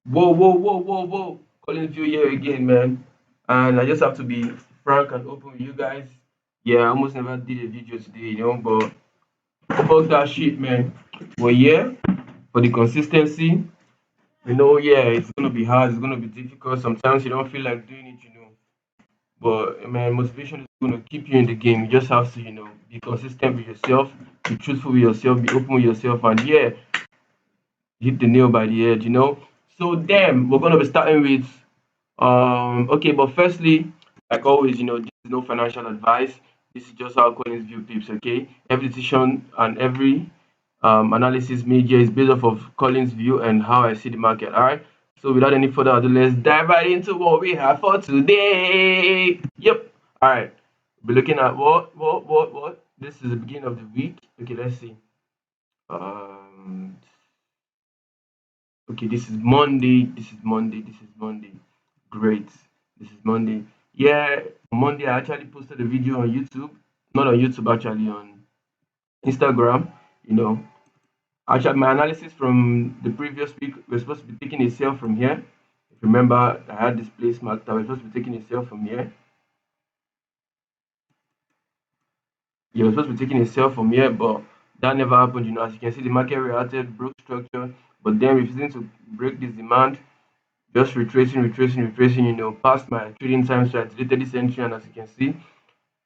Whoa, whoa, whoa, whoa, whoa. Collins View here again, man. And I just have to be frank and open with you guys. Yeah, I almost never did a video today, but fuck that shit, man. We're here for the consistency. Yeah, it's gonna be hard, it's gonna be difficult. Sometimes you don't feel like doing it. But man, motivation is gonna keep you in the game. You just have to, be consistent with yourself, be truthful with yourself, be open with yourself, and yeah, hit the nail by the head. So damn, we're gonna be starting with okay, but firstly, like always, this is no financial advice. This is just how Collins view peeps, okay? Every decision and every analysis made here is based off of Collins view and how I see the market. Alright. So without any further ado, let's dive right into what we have for today. Yep. Alright. We're looking at what? This is the beginning of the week. Okay, let's see. Um Okay, this is Monday. This is Monday. This is Monday. Great. This is Monday. Yeah, on Monday I actually posted a video on YouTube. Not on YouTube, actually on Instagram. You know, actually my analysis from the previous week, we're supposed to be taking a sale from here. If you remember, I had this place marked out. We're supposed to be taking a sale from here. Yeah, we're supposed to be taking a sale from here, but that never happened. As you can see, the market reacted, broke structure, but then refusing to break this demand. Just retracing, past my trading time. So I deleted this entry, and as you can see,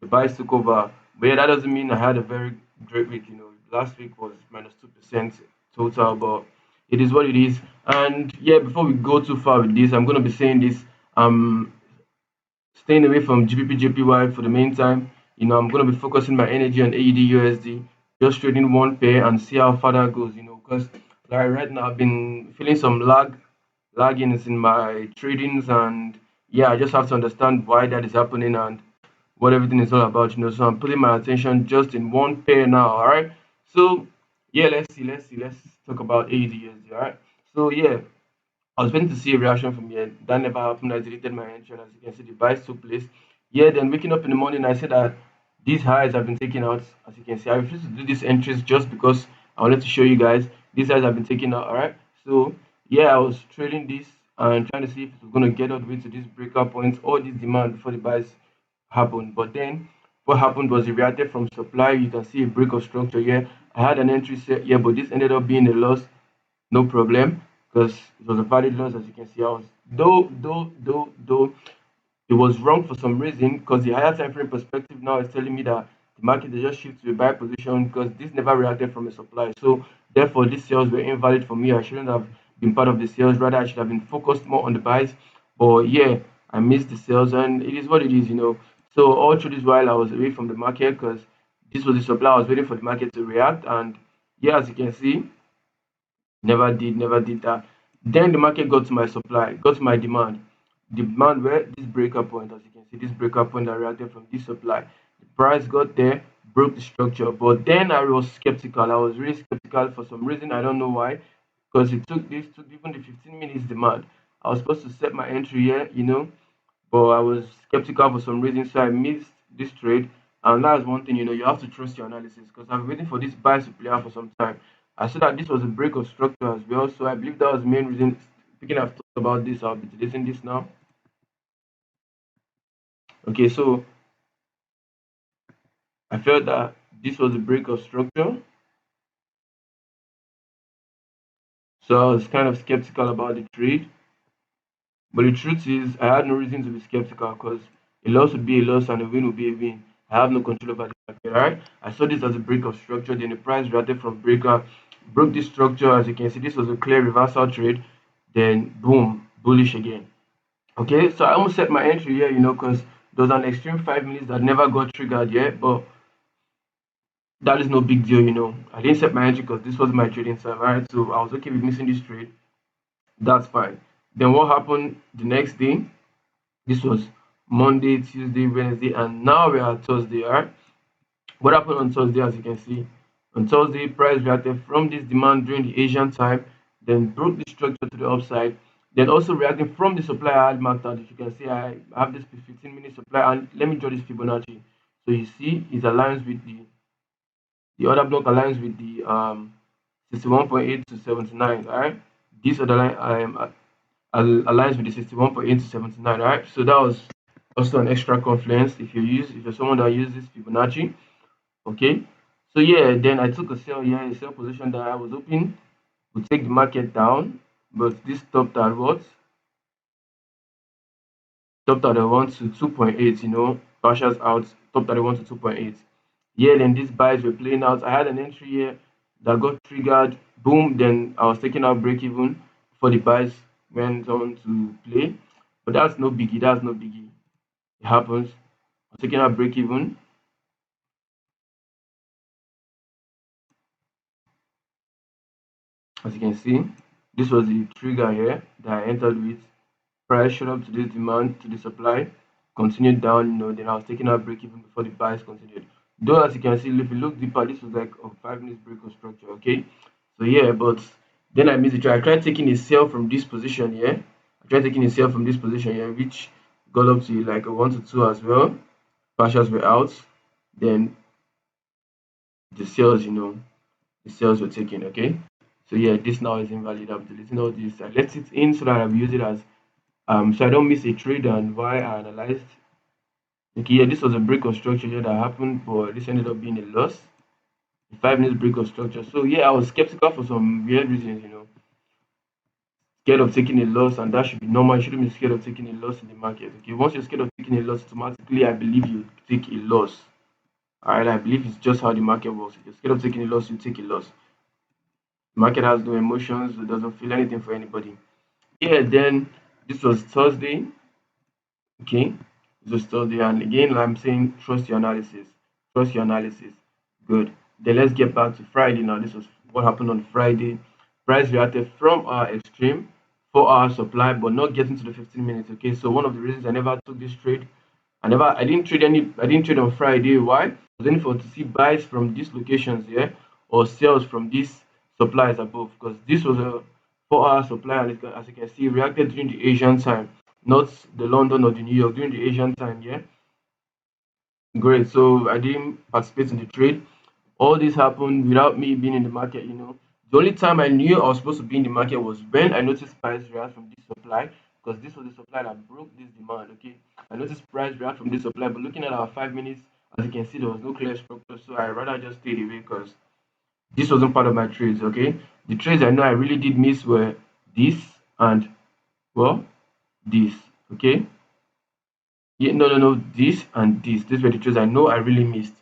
the buys took over. But yeah, that doesn't mean I had a very great week. Last week was -2% total, but it is what it is. And yeah, before we go too far with this, I'm gonna be saying this. Um, Staying away from GBP JPY for the meantime. I'm going to be focusing my energy on AUD USD, just trading one pair and see how far that goes. Because like right now I've been feeling some laggings in my tradings, and yeah, I just have to understand why that is happening and what everything is all about. So I'm putting my attention just in one pair now. All right. So yeah, let's talk about AUD USD. All right. So yeah, I was waiting to see a reaction from here. That never happened. I deleted my entry, and as you can see, the buys took place. Yeah, then waking up in the morning, I said that these highs have been taken out. As you can see, I refuse to do these entries just because I wanted to show you guys these highs have been taken out. All right. So yeah, I was trading this and trying to see if it was going to get all the way to this breakout point or this demand before the buys happened. But then what happened was it reacted from supply. You can see a break of structure here. I had an entry set here, but this ended up being a loss, no problem, because it was a valid loss. As you can see, I was though it was wrong for some reason, because the higher time frame perspective now is telling me that the market they just shift to a buy position because this never reacted from a supply. So therefore these sales were invalid for me. I shouldn't have been part of the sales, rather I should have been focused more on the buys. But yeah, I missed the sales, and it is what it is. So all through this while I was away from the market, because this was the supply. I was waiting for the market to react, and yeah, as you can see, never did that. Then the market got to my supply, got to my demand. The demand where this breaker point, as you can see, this breaker point that reacted from this supply. The price got there, broke the structure. But then I was skeptical. I was really skeptical for some reason. I don't know why. Because took even the 15 minutes demand. I was supposed to set my entry here, but I was skeptical for some reason, so I missed this trade. And that's one thing, you have to trust your analysis, because I've been waiting for this buy to play out for some time. I saw that this was a break of structure as well, so I believe that was the main reason. Speaking of thought about this, I'll be deleting this now. Okay, so I felt that this was a break of structure, so I was kind of skeptical about the trade. But the truth is, I had no reason to be skeptical, because a loss would be a loss and a win would be a win. I have no control over the market, right? I saw this as a break of structure, then the price reacted from breaker, broke this structure. As you can see, this was a clear reversal trade, then boom, bullish again. Okay, so I almost set my entry here, because there was an extreme 5 minutes that never got triggered yet, but that is no big deal. I didn't set my entry because this was my trading time, right? So I was okay with missing this trade. That's fine. Then what happened the next day? This was Monday, Tuesday, Wednesday, and now we are Thursday. All right. What happened on Thursday, as you can see, on Thursday, price reacted from this demand during the Asian time, then broke the structure to the upside, then also reacting from the supply I had marked out. If you can see, I have this 15-minute supply, and let me draw this Fibonacci. So you see, it aligns with the other block aligns with the 61.8 to 79. All right. This other line, aligns with the 61.8 to 79, right? So that was also an extra confluence if you're someone that uses Fibonacci. Okay. So yeah, then I took a sell here, a sell position that I was hoping would take the market down, but this stopped at what? Topped at the 1 to 2.8, partials out, topped at the 1 to 2.8. Yeah, then these buys were playing out. I had an entry here that got triggered, boom, then I was taking out break even before the buys went on to play. But that's no biggie, that's no biggie. It happens. I'm taking out break even, as you can see. This was the trigger here that I entered with. Price showed up to this demand to the supply, continued down, then I was taking out break even before the buys continued. Though as you can see, if you look deeper, this was like a 5 minutes break of structure, okay? So yeah, but then I missed the trade. I tried taking a sell from this position here. I tried taking a sell from this position here, which got up to like a 1 to 2 as well. Partials were out. Then the sales, the sales were taken, okay? So yeah, this now is invalid. I'm deleting all this. I left it in so that I will use it as so I don't miss a trade and why I analyzed. Okay, yeah, this was a break of structure here that happened, but this ended up being a loss. A 5 minutes break of structure. So yeah, I was skeptical for some weird reasons, scared of taking a loss, and that should be normal. You shouldn't be scared of taking a loss in the market. Okay, once you're scared of taking a loss, automatically I believe you take a loss. Alright, I believe it's just how the market works. If you're scared of taking a loss, you take a loss. The market has no emotions, it doesn't feel anything for anybody. Yeah, then this was Thursday. Okay, just Thursday, and again, I'm saying trust your analysis. Trust your analysis. Good. Then let's get back to Friday now. This was what happened on Friday. Price reacted from our extreme 4 hour supply, but not getting to the 15 minutes. Okay, so one of the reasons I never took this trade, I didn't trade on Friday. Why? I was only for to see buys from these locations here or sells from these supplies above, because this was a 4 hour supply, and as you can see, it reacted during the Asian time, not the London or the New York, during the Asian time. Yeah, great. So I didn't participate in the trade. All this happened without me being in the market. The only time I knew I was supposed to be in the market was when I noticed price react from this supply, because this was the supply that broke this demand. Okay, I noticed price react from this supply, but looking at our 5 minutes, as you can see, there was no clear structure, so I rather just stayed away because this wasn't part of my trades. Okay, the trades I know I really did miss were this and, well, this. Okay, yeah, no, no, no, this and this. These were the trades I know I really missed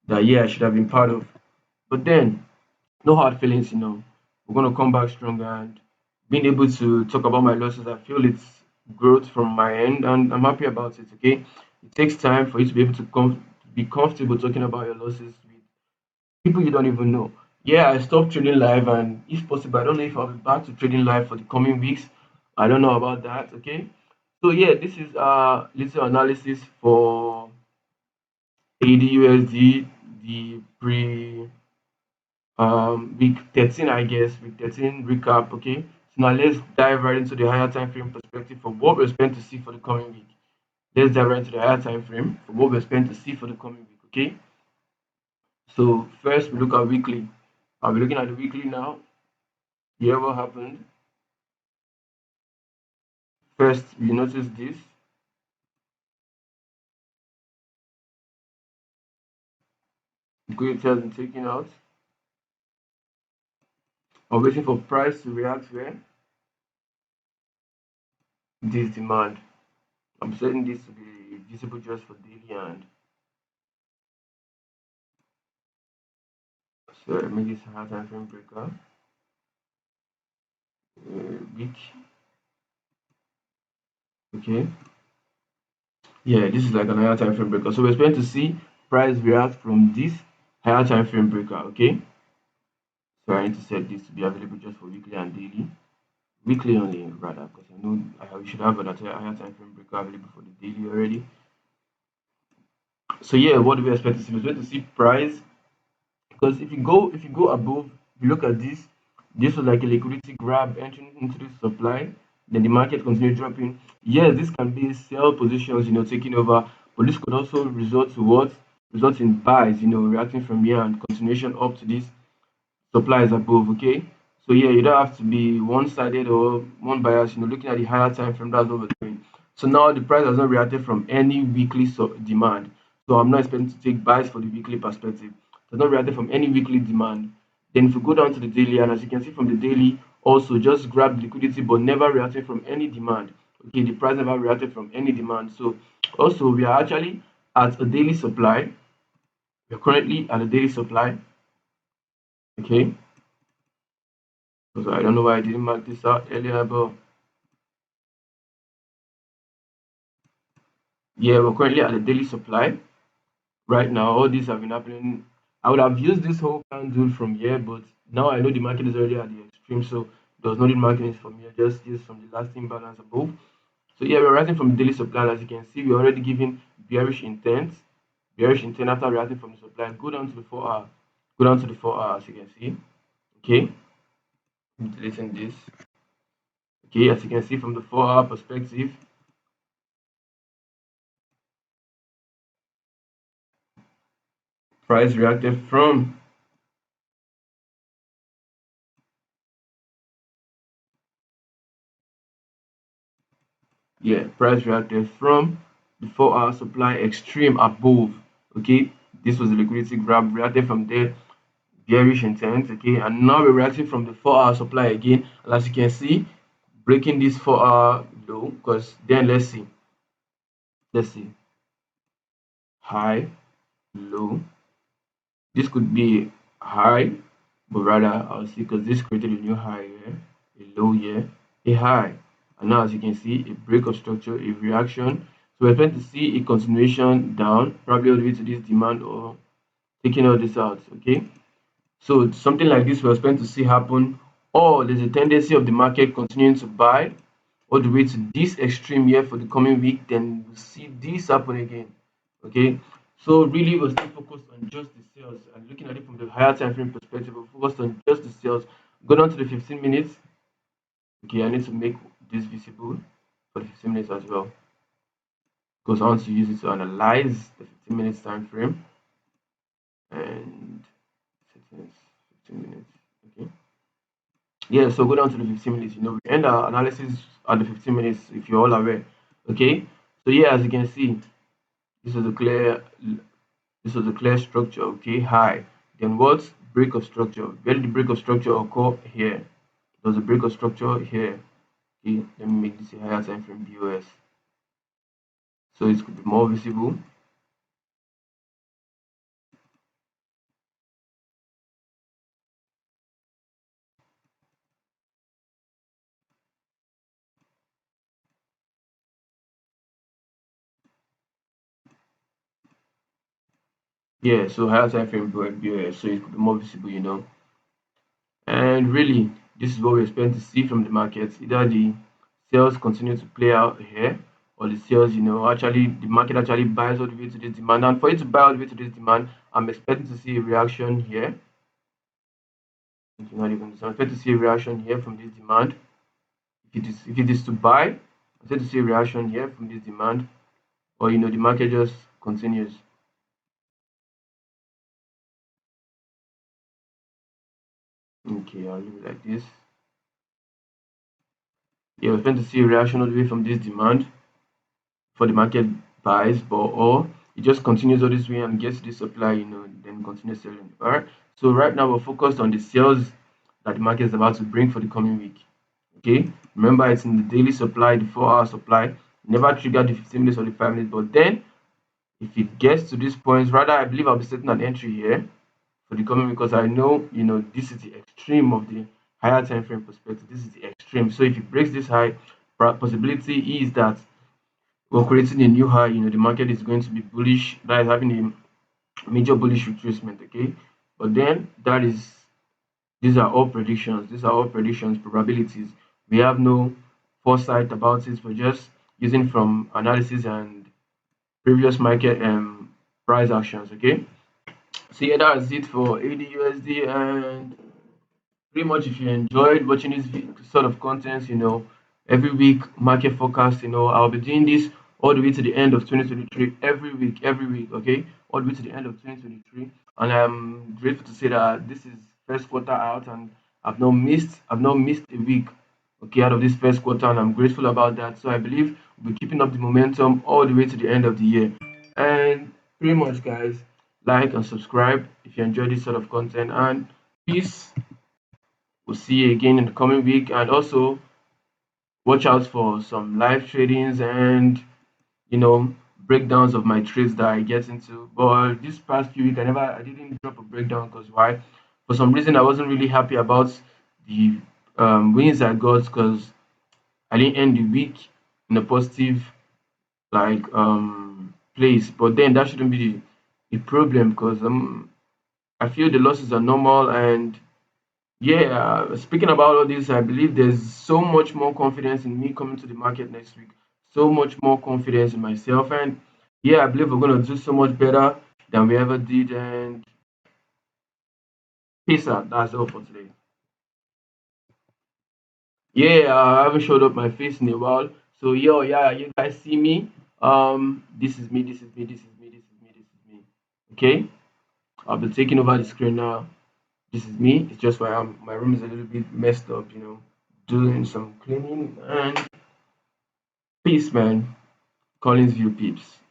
that, yeah, I should have been part of. But then, no hard feelings. We're gonna come back stronger, and being able to talk about my losses, I feel it's growth from my end, and I'm happy about it. Okay, it takes time for you to be able to be comfortable talking about your losses with people you don't even know. Yeah, I stopped trading live, and if possible, I don't know if I'll be back to trading live for the coming weeks. I don't know about that. Okay, so yeah, this is little analysis for ADUSD, the pre week 13, I guess, week 13 recap. Okay, so now let's dive right into the higher time frame perspective for what we're expecting to see for the coming week. Let's dive right into the higher time frame for what we're expecting to see for the coming week. Okay, so first we look at weekly. I'll be looking at the weekly now. Here, what happened? First, we notice this. Liquidity has been taken out. I'm waiting for price to react where this demand. I'm setting this to be visible just for daily, and so I make this higher time frame breaker. Week. Okay. Yeah, this is like an higher time frame breaker. So we're expecting to see price react from this higher time frame breaker. Okay. So I need to set this to be available just for weekly and daily. Weekly only, rather, because I know we should have a higher time frame breaker available for the daily already. So yeah, what do we expect to see? We're expect to see price, because if you go above, if you look at this was like a liquidity grab entering into this supply, then the market continued dropping. Yes, this can be sell positions, taking over, but this could also result to what? Result in buys, reacting from here and continuation up to this supplies above. Okay, So yeah, you don't have to be one-sided or one bias. Looking at the higher time frame, that's what we're doing. So now the price has not reacted from any weekly demand. So I'm not expecting to take buys for the weekly perspective. It has not reacted from any weekly demand. Then if we go down to the daily, and as you can see from the daily, also just grab liquidity, but never reacted from any demand. Okay, the price never reacted from any demand. So also we are actually at a daily supply. We're currently at a daily supply. Okay, so I don't know why I didn't mark this out earlier, but yeah, we're currently at a daily supply right now. All these have been happening. I would have used this whole candle from here, but now I know the market is already at the extreme, so there was no need marking it from here, just use from the last imbalance above. So yeah, we're rising from the daily supply, and as you can see, we're already giving bearish intent after reacting from the supply. Go down to the 4 hour, go down to the 4 hours, you can see. Okay, I'm deleting this. Okay, as you can see from the 4 hour perspective, price reacted from, yeah, price reacted from the 4 hour supply extreme above. Okay, this was the liquidity grab, reacted from there, bearish intent. Okay, and now we're reacting from the 4 hour supply again, and as you can see, breaking this 4 hour low. Because then let's see high, low. This could be high, but rather I'll see, because this created a new high here, a low here, a high. And now as you can see, a break of structure, a reaction. So we're going to see a continuation down, probably all the way to this demand, or taking all this out. Okay. So something like this we're expecting to see happen, or there's a tendency of the market continuing to buy all the way to this extreme here for the coming week, then we'll see this happen again. Okay, so really we're still focused on just the sales, and looking at it from the higher time frame perspective, we're focused on just the sales. Go down to the 15 minutes. Okay, I need to make this visible for the 15 minutes as well, because I want to use it to analyze the 15 minutes time frame. And 15 minutes. Okay, yeah, so go down to the 15 minutes. We end our analysis at the 15 minutes, if you're all aware. Okay, so yeah, as you can see, this is a clear structure. Okay, high. Then what? Break of structure. Where did the break of structure occur? Here. There's a break of structure here. Okay, let me make this a higher time frame BOS, so it could be more visible. Yeah, so higher time frame BOS, so it could be more visible. And really, this is what we expect to see from the markets. Either the sales continue to play out here, or the sales, actually the market actually buys all the way to this demand. And for it to buy all the way to this demand, I'm expecting to see a reaction here. Not even so. I'm expecting to see a reaction here from this demand. If it is to buy, I'm expecting to see a reaction here from this demand, or the market just continues. Okay, I'll leave it like this. Yeah, we're expecting to see a reaction all the way from this demand for the market buys, but or it just continues all this way and gets this supply, then continues selling. All right. So right now we're focused on the sales that the market is about to bring for the coming week. Okay. Remember, it's in the daily supply, the 4 hour supply. Never trigger the 15 minutes or the 5 minutes, but then if it gets to this point, rather I believe I'll be setting an entry here for the coming week, because I know this is the extreme of the higher time frame perspective. This is the extreme. So if it breaks this high, possibility is that we're creating a new high. The market is going to be bullish. That is having a major bullish retracement. Okay, but then these are all predictions. These are all predictions, probabilities. We have no foresight about it. We're just using from analysis and previous market price actions. Okay, so yeah, that's it for ADUSD. And pretty much, if you enjoyed watching this sort of content, every week market forecast, I'll be doing this all the way to the end of 2023, every week, okay, all the way to the end of 2023. And I'm grateful to say that this is first quarter out, and I've not missed a week, okay, out of this first quarter, and I'm grateful about that. So I believe we'll be keeping up the momentum all the way to the end of the year. And pretty much, guys, like and subscribe if you enjoy this sort of content. And peace. We'll see you again in the coming week. And also watch out for some live tradings and breakdowns of my trades that I get into. But this past few weeks, I didn't drop a breakdown because why? For some reason, I wasn't really happy about the wins I got because I didn't end the week in a positive place. But then that shouldn't be the problem because I feel the losses are normal. And yeah, speaking about all this, I believe there's so much more confidence in me coming to the market next week. So much more confidence in myself, and yeah, I believe we're gonna do so much better than we ever did. And peace out. That's all for today. Yeah, I haven't showed up my face in a while. So yo, yeah, you guys see me. This is me. This is me. This is me. This is me. This is me. Okay, I'll be taking over the screen now. This is me. It's just why my room is a little bit messed up. Doing some cleaning and peace, man. Collins View peeps.